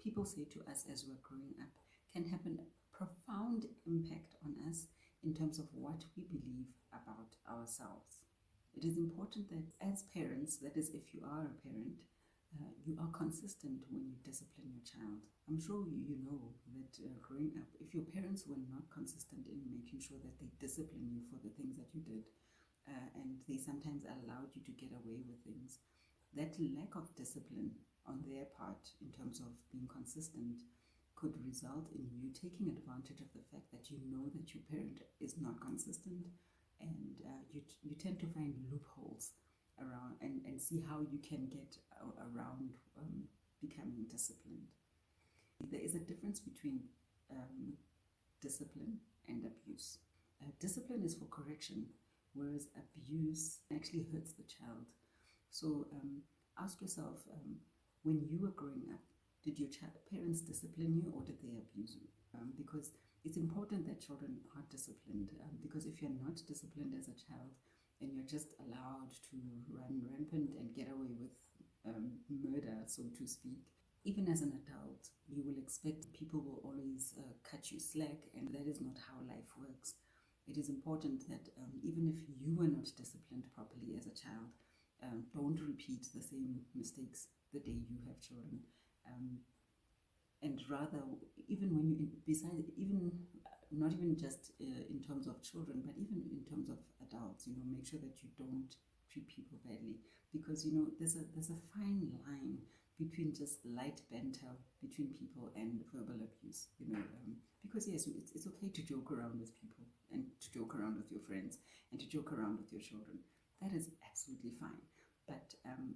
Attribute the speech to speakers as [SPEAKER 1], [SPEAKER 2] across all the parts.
[SPEAKER 1] people say to us as we're growing up can have a profound impact on us in terms of what we believe about ourselves. It is important that as parents, that is, if you are a parent, you are consistent when you discipline your child. I'm sure you know that growing up, if your parents were not consistent in making sure that they discipline you for the things that you did, and they sometimes allowed you to get away with things, that lack of discipline on their part in terms of being consistent could result in you taking advantage of the fact that you know that your parent is not consistent, and you tend to find loopholes around and see how you can get around becoming disciplined. There is a difference between discipline and abuse. Discipline is for correction, whereas abuse actually hurts the child. So ask yourself, when you were growing up, did your parents discipline you or did they abuse you? Because it's important that children are disciplined, because if you're not disciplined as a child and you're just allowed to run rampant and get away with murder, so to speak, even as an adult, you will expect people will always cut you slack, and that is not how life works. It is important that even if you were not disciplined properly as a child, don't repeat the same mistakes the day you have children. And rather, even when you, besides, even not even just in terms of children, but even in terms of adults, make sure that you don't treat people badly, because there's a fine line between just light banter between people and verbal abuse. Because yes, it's okay to joke around with people and to joke around with your friends and to joke around with your children. That is absolutely fine. But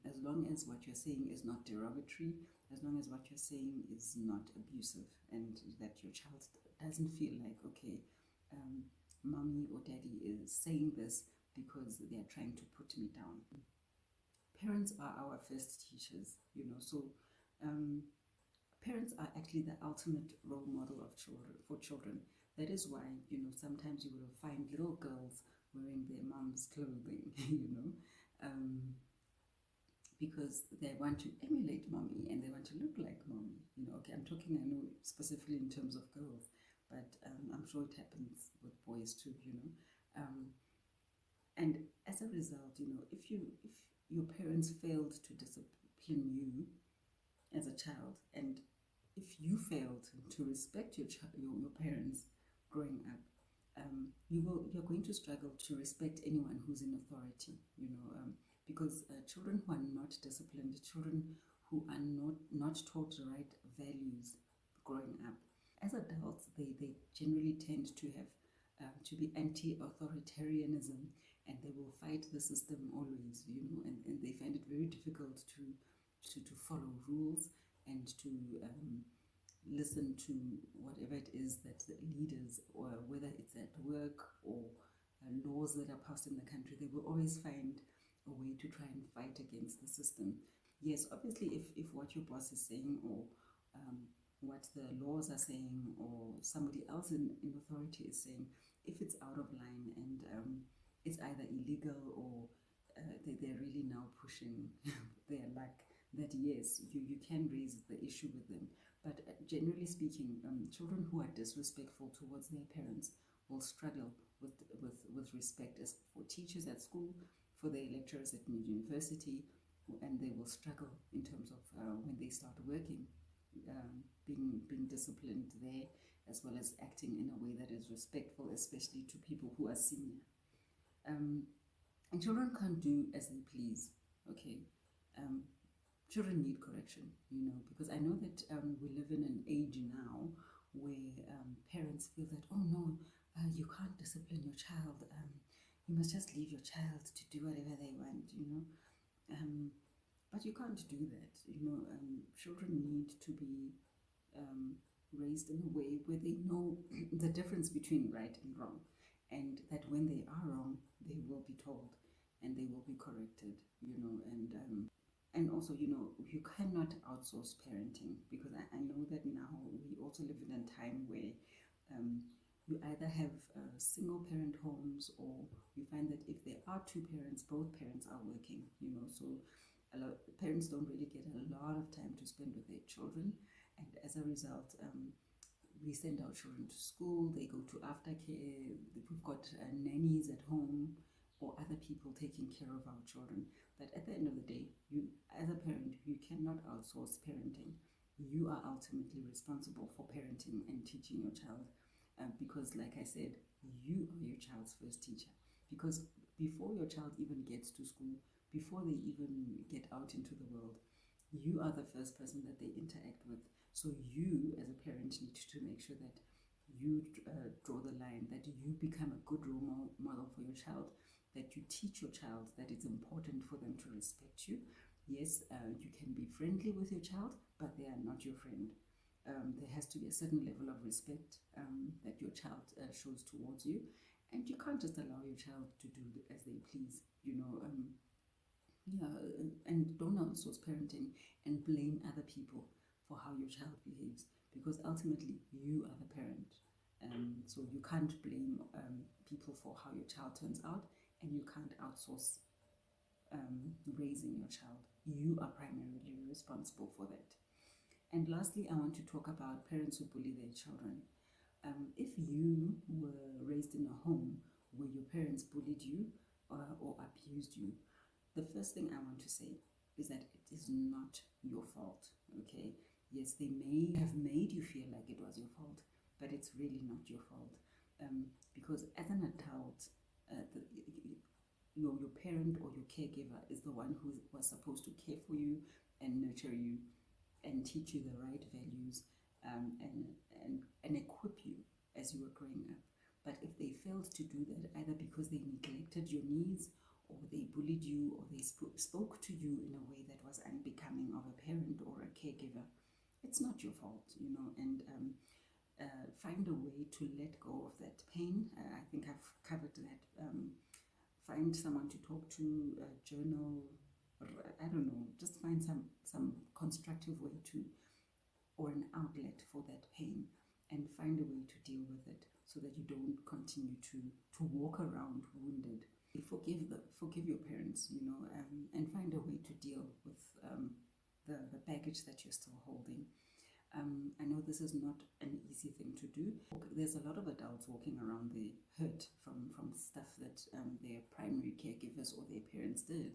[SPEAKER 1] as long as what you're saying is not derogatory, as long as what you're saying is not abusive, and that your child doesn't feel like, okay, mommy or daddy is saying this because they are trying to put me down. Parents are our first teachers, so parents are actually the ultimate role model of children. That is why, sometimes you will find little girls wearing their mom's clothing, because they want to emulate mommy and they want to look like mommy. Okay, I know specifically in terms of girls, but I'm sure it happens with boys too, and as a result, if your parents failed to discipline you as a child, and if you failed to respect your parents growing up, you're going to struggle to respect anyone who's in authority, because children who are not disciplined, children who are not taught the right values growing up, as adults, they generally tend to have to be anti-authoritarianism, and they will fight the system always, and they find it very difficult to follow rules and to listen to whatever it is that the leaders, or whether it's at work or laws that are passed in the country, they will always find a way to try and fight against the system. Yes, obviously, if what your boss is saying, or what the laws are saying, or somebody else in authority is saying, if it's out of line and it's either illegal or they're really now pushing their luck, that yes, you can raise the issue with them. But generally speaking, children who are disrespectful towards their parents will struggle with respect as for teachers at school, for their lecturers at university, and they will struggle in terms of when they start working, being disciplined there, as well as acting in a way that is respectful, especially to people who are senior. And children can't do as they please, okay? Children need correction, because I know that we live in an age now where parents feel that, oh no, you can't discipline your child, you must just leave your child to do whatever they want, but you can't do that. Children need to be raised in a way where they know the difference between right and wrong, and that when they are wrong, they will be told and they will be corrected, and also, you cannot outsource parenting, because I know that now we also live in a time where you either have single parent homes, or you find that if there are two parents, both parents are working, so parents don't really get a lot of time to spend with their children. And as a result, we send our children to school, they go to aftercare, we've got nannies at home or other people taking care of our children. But at the end of the day, you, as a parent, you cannot outsource parenting. You are ultimately responsible for parenting and teaching your child, because, like I said, you are your child's first teacher. Because before your child even gets to school, before they even get out into the world, you are the first person that they interact with. So you, as a parent, need to make sure that you draw the line, that you become a good role model for your child, that you teach your child that it's important for them to respect you. Yes, you can be friendly with your child, but they are not your friend. There has to be a certain level of respect that your child shows towards you, and you can't just allow your child to do as they please, and don't outsource parenting and blame other people for how your child behaves, because ultimately you are the parent. So you can't blame people for how your child turns out, and you can't outsource raising your child. You are primarily responsible for that. And lastly, I want to talk about parents who bully their children. If you were raised in a home where your parents bullied you or abused you, the first thing I want to say is that it is not your fault, okay? Yes, they may have made you feel like it was your fault, but it's really not your fault. Because as an adult, your parent or your caregiver is the one who was supposed to care for you and nurture you and teach you the right values, and equip you as you were growing up. But if they failed to do that, either because they neglected your needs, or they bullied you, or they spoke to you in a way that was unbecoming of a parent or a caregiver, it's not your fault, and find a way to let go of that pain. I think I've covered that. Find someone to talk to, journal, I don't know, just find some constructive way to, or an outlet for that pain, and find a way to deal with it so that you don't continue to walk around wounded. Forgive your parents, and find a way to deal with the baggage that you're still holding. I know this is not an easy thing to do. There's a lot of adults walking around the hurt from stuff that their primary caregivers or their parents did.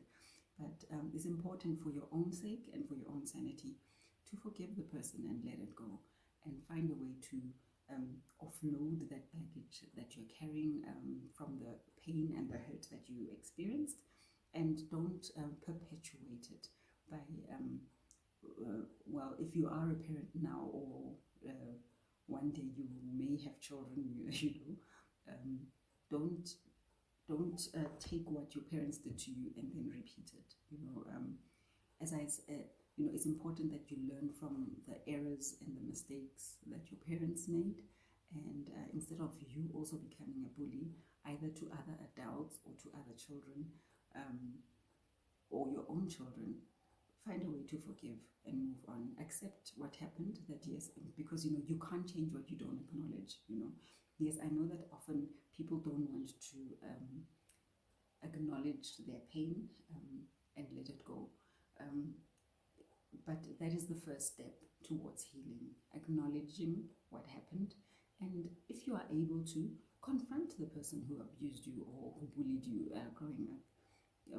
[SPEAKER 1] But it's important for your own sake and for your own sanity to forgive the person and let it go, and find a way to offload that baggage that you're carrying from the pain and the hurt that you experienced, and don't perpetuate it by well, if you are a parent now, or one day you may have children, don't take what your parents did to you and then repeat it. As I said, it's important that you learn from the errors and the mistakes that your parents made, and instead of you also becoming a bully either to other adults or to other children, or your own children, find a way to forgive and move on. Accept what happened, that yes, because you can't change what you don't acknowledge. Yes, I know that often people don't want to acknowledge their pain and let it go, but that is the first step towards healing, acknowledging what happened. And if you are able to, confront the person who abused you or who bullied you growing up,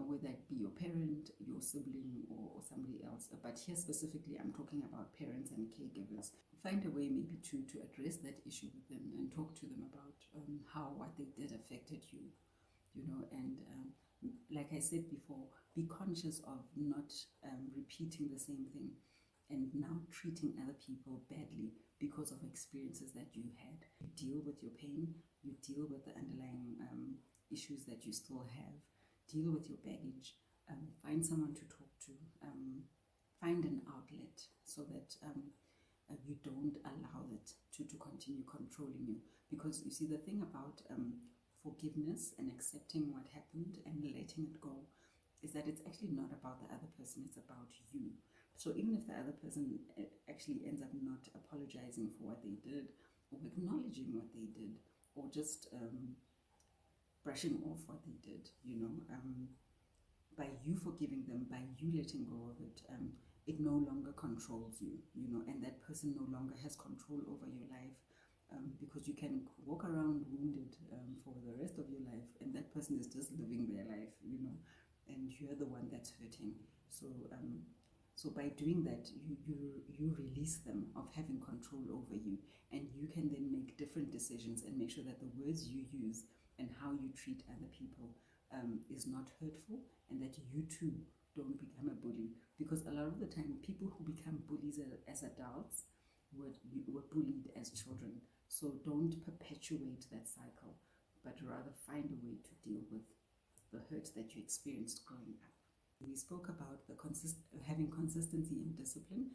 [SPEAKER 1] whether it be your parent, your sibling, or somebody else. But here specifically, I'm talking about parents and caregivers. Find a way maybe to address that issue with them and talk to them about how what they did affected you, and like I said before, be conscious of not repeating the same thing and now treating other people badly because of experiences that you had. You deal with your pain, you deal with the underlying issues that you still have, deal with your baggage, find someone to talk to, find an outlet so that you don't allow it to continue controlling you. Because you see, the thing about forgiveness and accepting what happened and letting it go is that it's actually not about the other person, it's about you. So even if the other person actually ends up not apologizing for what they did, or acknowledging what they did, or just brushing off what they did, by you forgiving them, by you letting go of it, it no longer controls you, and that person no longer has control over your life, because you can walk around wounded for the rest of your life, and that person is just living their life, and you're the one that's hurting. So by doing that, you release them of having control over you, and you can then make different decisions and make sure that the words you use and how you treat other people is not hurtful, and that you too don't become a bully. Because a lot of the time, people who become bullies as adults were bullied as children. So don't perpetuate that cycle, but rather find a way to deal with the hurt that you experienced growing up. We spoke about having consistency in discipline,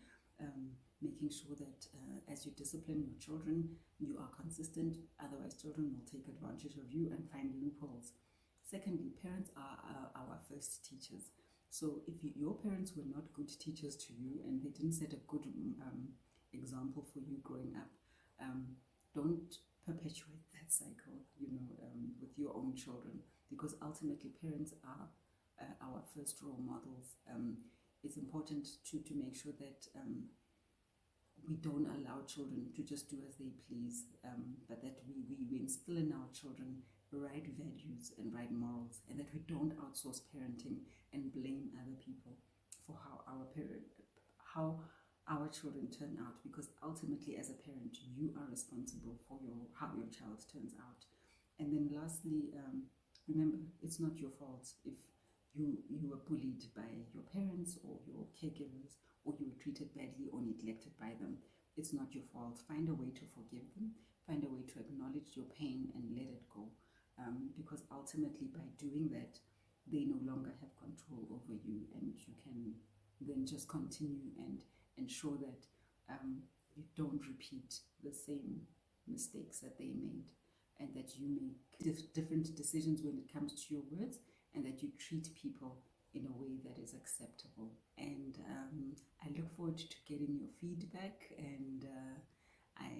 [SPEAKER 1] making sure that as you discipline your children, you are consistent. Otherwise, children will take advantage of you and find loopholes. Secondly, parents are our first teachers. So if your parents were not good teachers to you and they didn't set a good example for you growing up, don't perpetuate that cycle, with your own children, because ultimately parents are our first role models. It's important to make sure that we don't allow children to just do as they please, but that we instill in our children right values and right morals, and that we don't outsource parenting and blame other people for how our children turn out, because ultimately as a parent you are responsible for how your child turns out. And then lastly, remember, it's not your fault if you were bullied by your parents or your caregivers, or you were treated badly or neglected by them. It's not your fault. Find a way to forgive them, find a way to acknowledge your pain and let it go, because ultimately by doing that, they no longer have control over you, and you can then just continue and ensure that you don't repeat the same mistakes that they made, and that you make different decisions when it comes to your words, and that you treat people in a way that is acceptable. And I look forward to getting your feedback, and I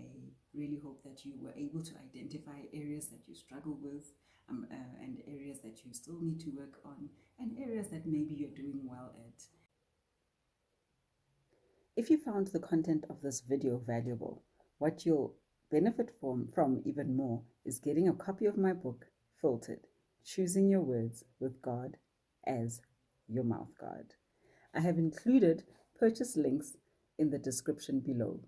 [SPEAKER 1] really hope that you were able to identify areas that you struggle with, and areas that you still need to work on, and areas that maybe you're doing well at. If you found the content of this video valuable, what you'll benefit from even more is getting a copy of my book, Filtered: Choosing Your Words with God as Your Mouth Guard. I have included purchase links in the description below.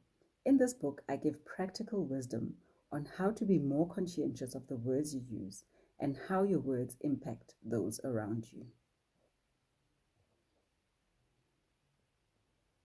[SPEAKER 1] In this book, I give practical wisdom on how to be more conscientious of the words you use and how your words impact those around you.